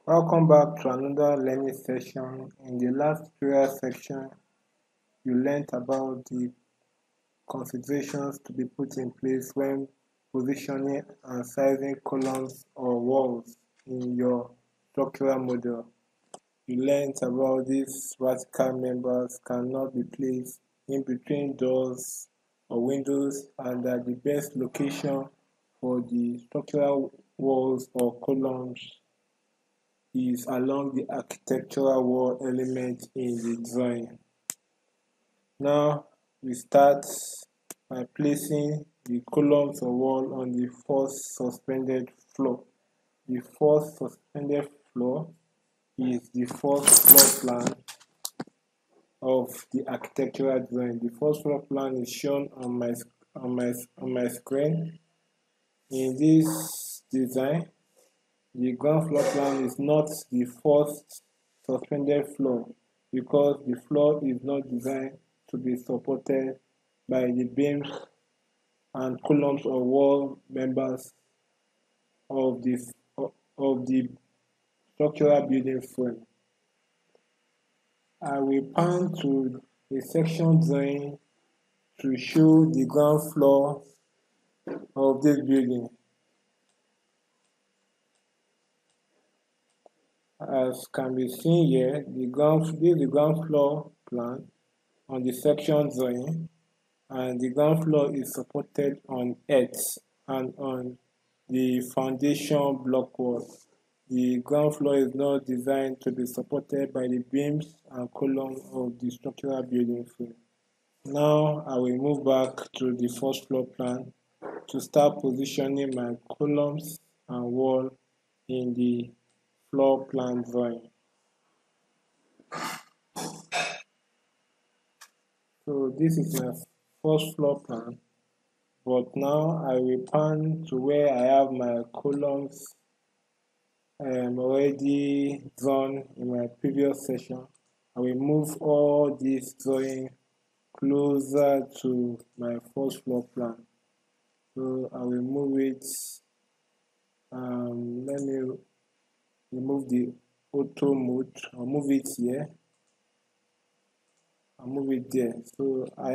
Welcome back to another learning session. In the last tutorial section, you learned about the considerations to be put in place when positioning and sizing columns or walls in your structural model. You learned about these vertical members cannot be placed in between doors or windows and that the best location for the structural walls or columns is along the architectural wall element in the drawing. Now we start by placing the columns or wall on the first suspended floor. The first suspended floor is the first floor plan of the architectural drawing. The first floor plan is shown on my screen. In this design, the ground floor plan is not the first suspended floor because the floor is not designed to be supported by the beams and columns or wall members of the structural building frame. I will pan to a section drawing to show the ground floor of this building. As can be seen here, this is the ground floor plan on the section drawing, and the ground floor is supported on earth and on the foundation block wall. The ground floor is not designed to be supported by the beams and columns of the structural building frame. Now I will move back to the first floor plan to start positioning my columns and wall in the floor plan drawing. So this is my first floor plan, but now I will pan to where I have my columns already drawn in my previous session. I will move all this drawing closer to my first floor plan. So I will move it. Let me remove the auto mode. I'll move it here. I'll move it there. So I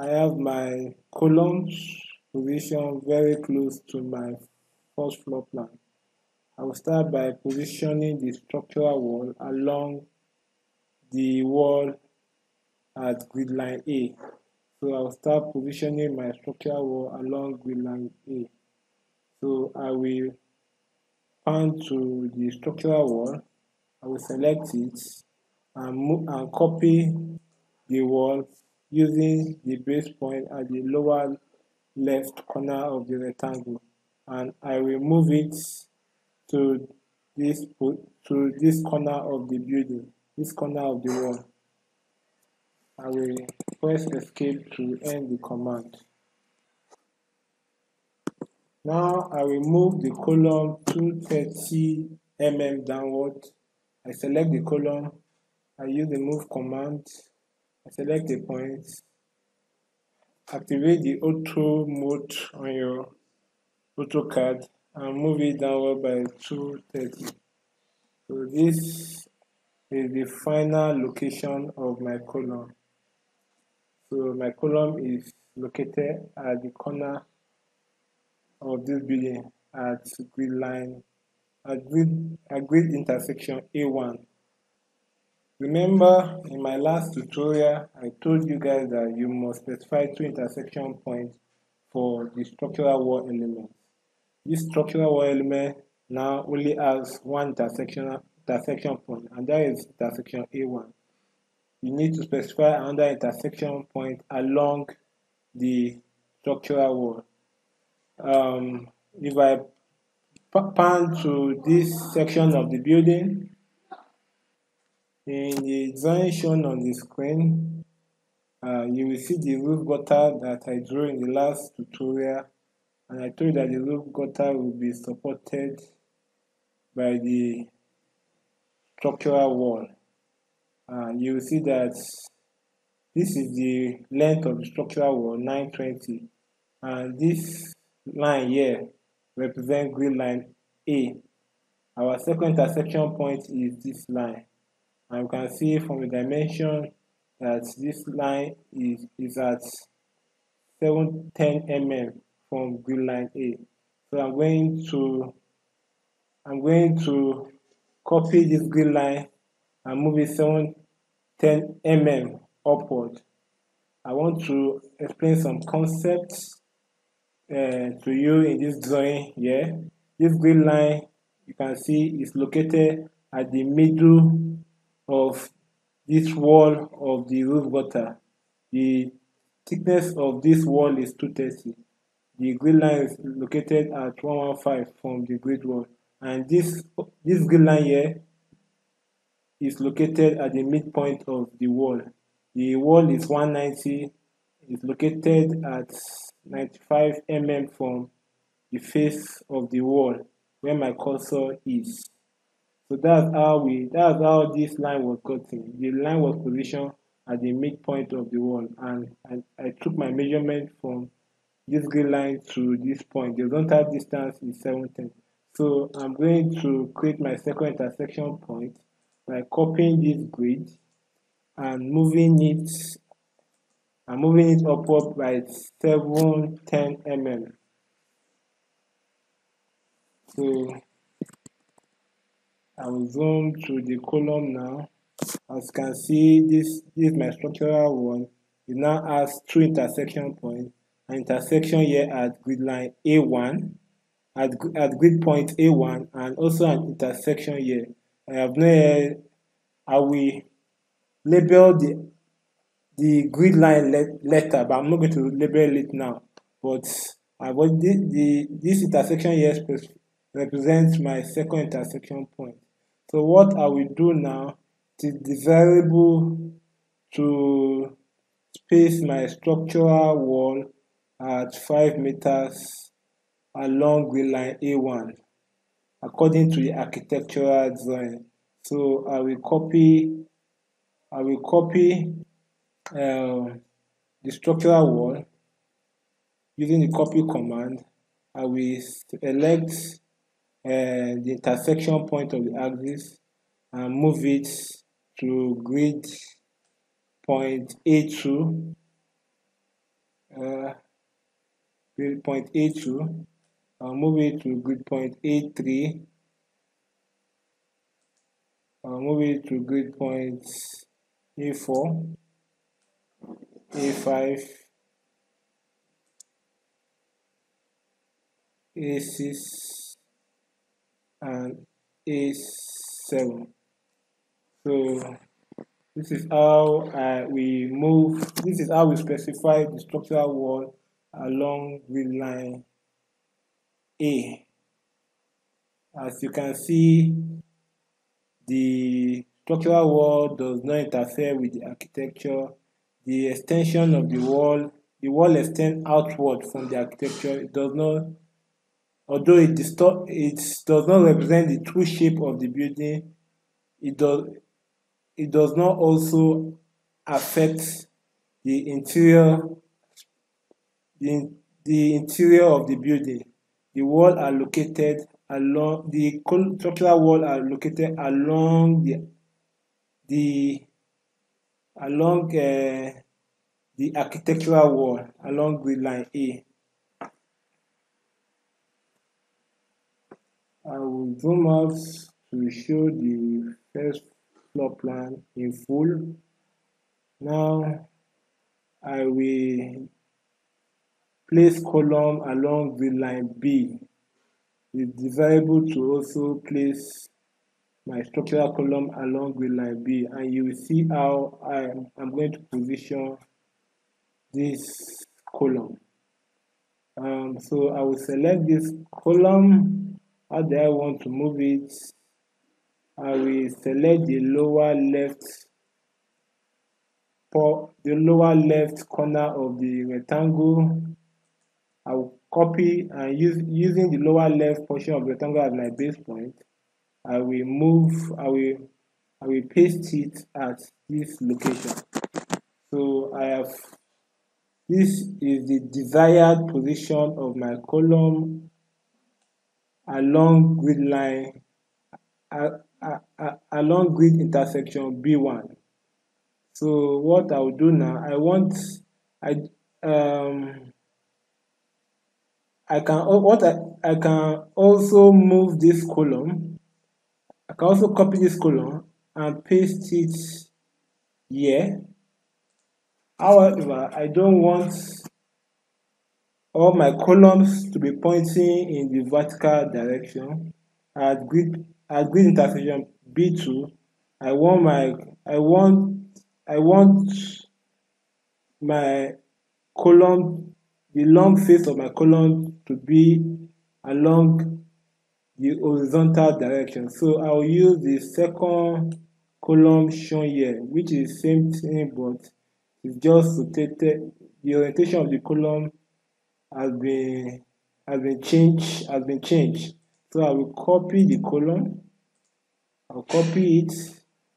have my columns position very close to my first floor plan. I will start by positioning the structural wall along the wall at grid line A. So I will start positioning my structural wall along grid line A. So I will pan to the structural wall. I will select it and copy the wall using the base point at the lower left corner of the rectangle, and I will move it to this corner of the building, this corner of the wall. I will press escape to end the command. Now I will move the column 230 mm downward. I select the column, I use the move command, I select a point, activate the auto mode on your AutoCAD and move it downward by 230. So this is the final location of my column. So my column is located at the corner of this building at grid intersection A1. Remember, in my last tutorial, I told you guys that you must specify 2 intersection points for the structural wall element. This structural wall element now only has one intersection point, and that is intersection A1. You need to specify another intersection point along the structural wall. If I pan to this section of the building, in the drawing shown on the screen, you will see the roof gutter that I drew in the last tutorial, and I told you that the roof gutter will be supported by the structural wall. You will see that this is the length of the structural wall, 920, and this line here represents grid line A. Our second intersection point is this line, and we can see from the dimension that this line is at 710 mm from grid line A. So I'm going to copy this grid line and move it 710 mm upward. I want to explain some concepts to you in this drawing here. This grid line, you can see, is located at the middle of this wall of the roof gutter. The thickness of this wall is 230. The grid line is located at 115 from the grid wall, and this grid line here is located at the midpoint of the wall. The wall is 190, is located at 95 mm from the face of the wall where my cursor is. So that's how this line was gotten. The line was positioned at the midpoint of the wall, and I took my measurement from this grid line to this point. The horizontal distance is 710. So I'm going to create my second intersection point by copying this grid and moving it upward by 710 mm. So I will zoom to the column now. As you can see, this is my structural one. It now has two intersection points. An intersection here at grid line A1, at grid point A1, and also an intersection here. I will label the grid line letter, but I'm not going to label it now. But this intersection here represents my second intersection point. So what I will do now, it is desirable to space my structural wall at 5 meters along grid line A1 according to the architectural drawing. So I will copy the structural wall using the copy command. I will select the intersection point of the axis and move it to grid point A2. Grid point A2. I'll move it to grid point A3. I'll move it to grid point A4, A5, A6, and A7. So this is how this is how we specify the structural wall along grid line A. As you can see, the structural wall does not interfere with the architecture. The extension of the wall extends outward from the architecture. It does not, although it does not represent the true shape of the building, it does not also affect the interior of the building. The wall are located along the structural wall are located along the architectural wall along grid line A. I will zoom out to show the first floor plan in full. Now I will place column along grid line B. It's desirable to also place my structural column along grid line B, and you will see how I'm going to position this column. So I will select this column. How do I want to move it? I will select the lower left corner of the rectangle. I will copy and using the lower left portion of the rectangle as my base point. I will paste it at this location. So this is the desired position of my column along grid line along grid intersection B1. So what I will do now, I I can I can also move this column. I can also copy this column and paste it here. However, I don't want all my columns to be pointing in the vertical direction. At grid intersection B2, I want my column, the long face of my column to be along the horizontal direction. So I'll use the second column shown here, which is same thing, but it's just rotated. The orientation of the column has been changed. So I will copy the column, I'll copy it,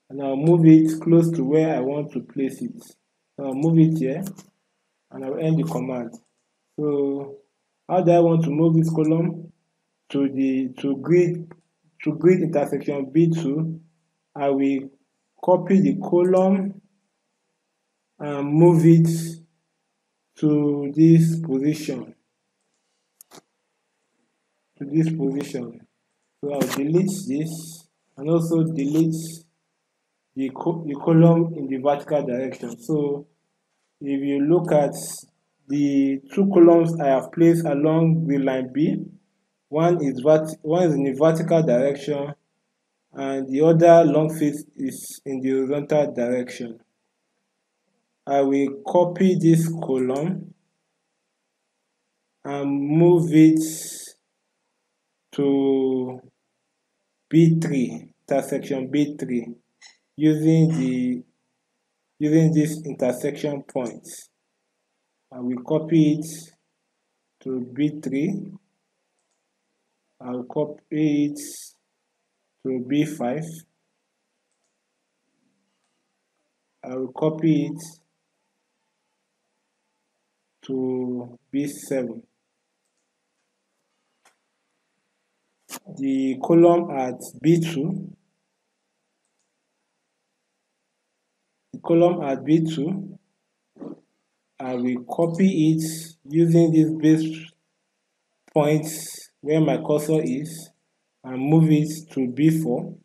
and I'll move it close to where I want to place it. So I'll move it here, and I'll end the command. So how do I want to move this column to grid intersection B2? I will copy the column and move it to this position. So I'll delete this and also delete the column in the vertical direction. So if you look at the two columns I have placed along the line B, one is in the vertical direction and the other long face is in the horizontal direction. I will copy this column and move it to B3, intersection B3, using this intersection point. I will copy it to B3. I will copy it to B5. I will copy it to B7. The column at B2, I will copy it using this base point where my cursor is and move it to B4.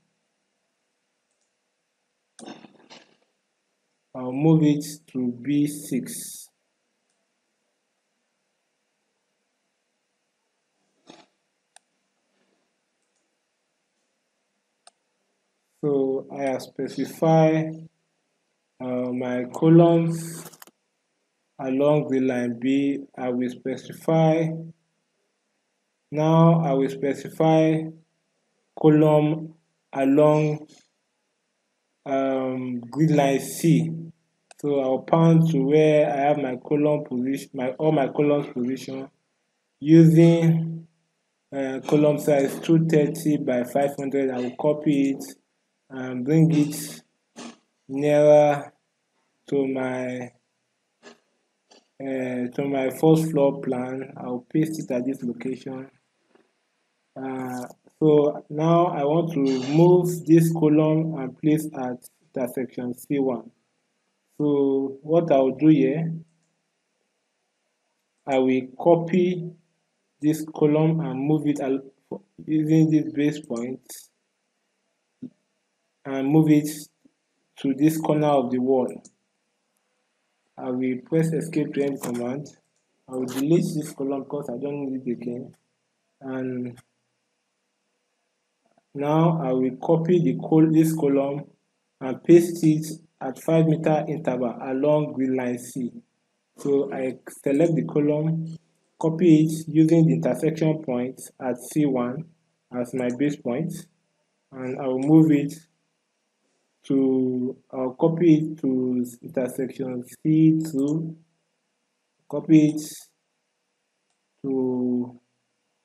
I'll move it to B6. So I have specified my columns along the line B. I will specify column along grid line C. So I'll pan to where I have my column position, all my columns position, using column size 230 by 500. I will copy it and bring it nearer to my first floor plan. I'll paste it at this location. So now I want to move this column and place at intersection C1. So what I'll do here, I will copy this column and move it using this base point and move it to this corner of the wall. I will press escape to end command. I will delete this column because I don't need it again. And now I will copy this column and paste it at 5-meter interval along grid line C. So I select the column, copy it using the intersection point at C1 as my base point, and I will move it I'll copy it to intersection C2, copy it to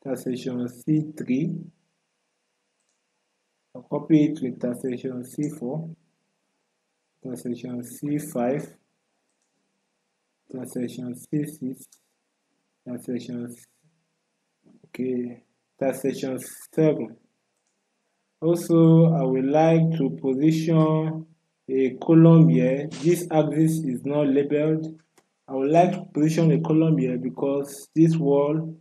intersection C3, I'll copy it to intersection C4, intersection C5, intersection C6, intersection 7. Also, I would like to position a column here. This axis is not labeled. I would like to position a column here because this wall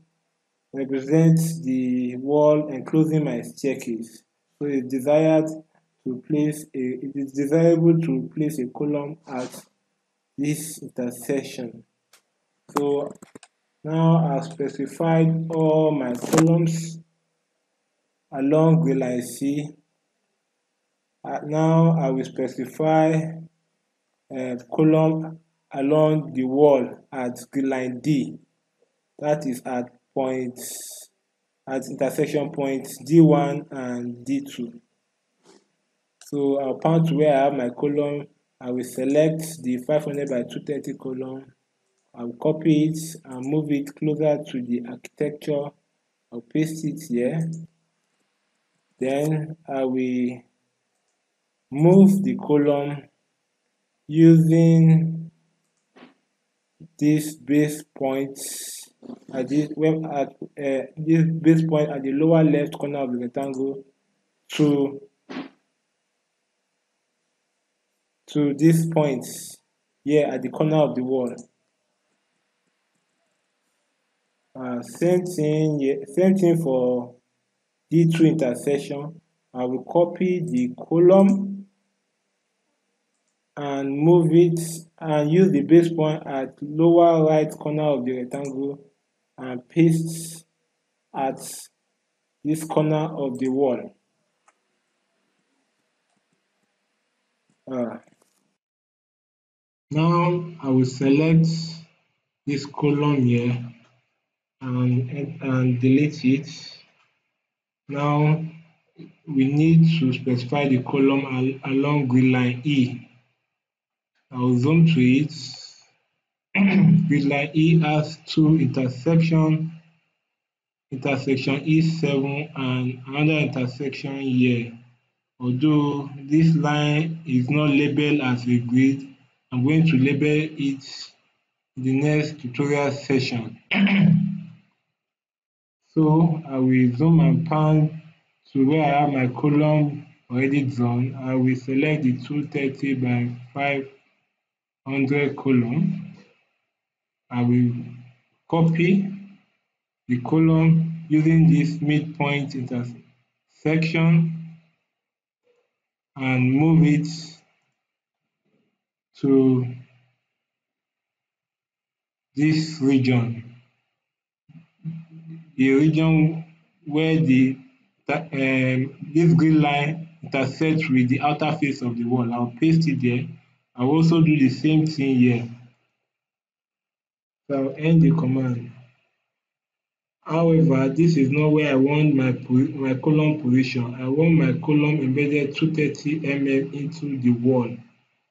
represents the wall enclosing my staircase. So it is desirable to place a column at this intersection. So now I've specified all my columns along the line C. Now I will specify a column along the wall at the line D. That is at intersection points D1 and D2. So I'll point to where I have my column. I will select the 500 by 230 column. I'll copy it and move it closer to the architecture. I'll paste it here. Then I will move the column using this base point at this base point at the lower left corner of the rectangle to this point here at the corner of the wall. Same thing for D2 intersection. I will copy the column and move it and use the base point at lower right corner of the rectangle and paste at this corner of the wall. Now I will select this column here and delete it. Now we need to specify the column along grid line E. I'll zoom to it. Grid line E has two intersections, intersection E7 and another intersection here. Although this line is not labeled as a grid, I'm going to label it in the next tutorial session. So I will zoom and pan to where I have my column already drawn. I will select the 230 by 500 column. I will copy the column using this midpoint intersection and move it to this region, the region where this green line intersects with the outer face of the wall. I'll paste it there. I'll also do the same thing here. So I'll end the command. However, this is not where I want my column position. I want my column embedded 230 mm into the wall.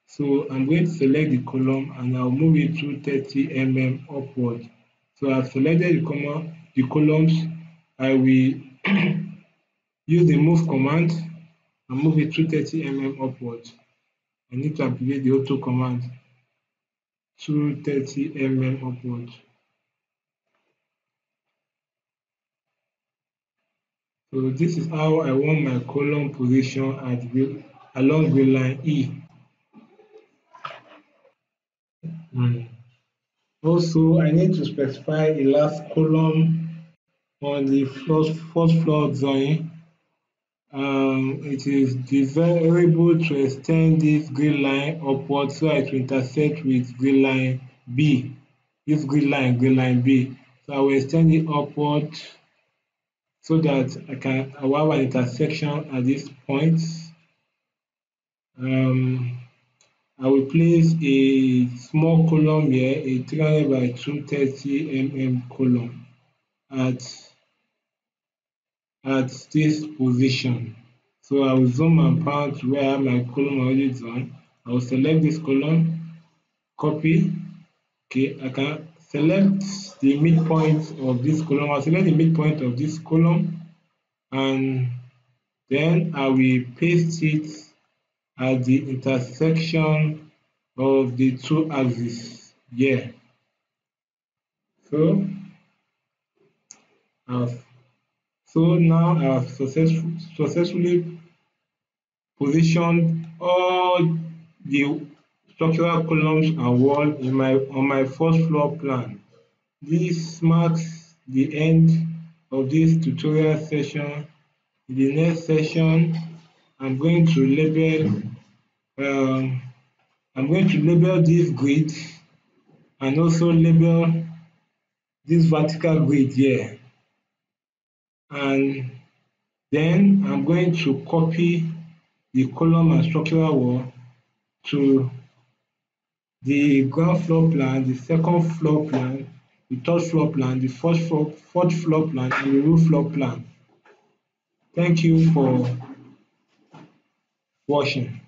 So I'm going to select the column and I'll move it 230 mm upward. So I've selected the columns. I will use the move command and move it 230 mm upward. I need to activate the auto command 230 mm upward. So this is how I want my column position along grid line E. Also, I need to specify a last column on the first floor drawing. It is desirable to extend this grid line upward so it will intersect with grid line B. This grid line B. So I will extend it upward so that I will have an intersection at this point. I will place a small column here, a 300 by 230 mm column at this position. So I will zoom and pan to where I have my column already drawn. I will select this column, copy. Okay, I can select the midpoint of this column. I'll select the midpoint of this column and then I will paste it at the intersection of the two axes here. So I've So now I have successfully positioned all the structural columns and wall in my first floor plan. This marks the end of this tutorial session. In the next session, I'm going to label um, I'm going to label this grid and also label this vertical grid here. And then I'm going to copy the column and structural wall to the ground floor plan, the second floor plan, the third floor plan, the fourth floor plan, and the roof floor plan. Thank you for watching.